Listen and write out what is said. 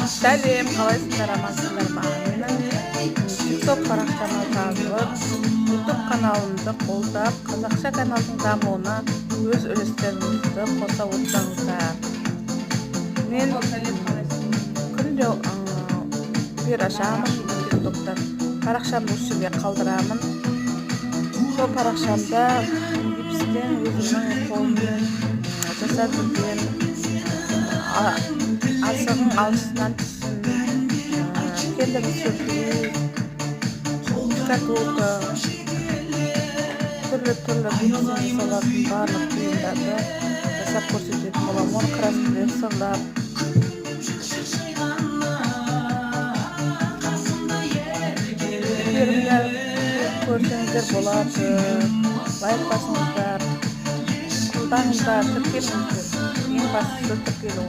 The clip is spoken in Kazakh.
Сәлем, қалайсыңдар, амансыңдар ма? Менің TikTok парақшама жазылып, YouTube каналымды қолдап, қазақша каналдың дамуына өз үлестеріңізді қоса отырсаңыздар. Мен күнде бір ашамын TikToктан. Парақшамды осы жерге қалдырамын. Сол парақшамда гипстен өзімнің қолыммен жасап жүрген асығың алшысынан түсін, келдім сөртілу, шкатулка, түрлі гипстен жасалатын барлық бұйымдарды жасап көрсететін боламын. Оны краскілер сырлап, көріңдер, көрсеңіздер болады. Лайк басыңыздар, қолдаңыздар, тіркеліңіздер. Ең бастысы тіркелу.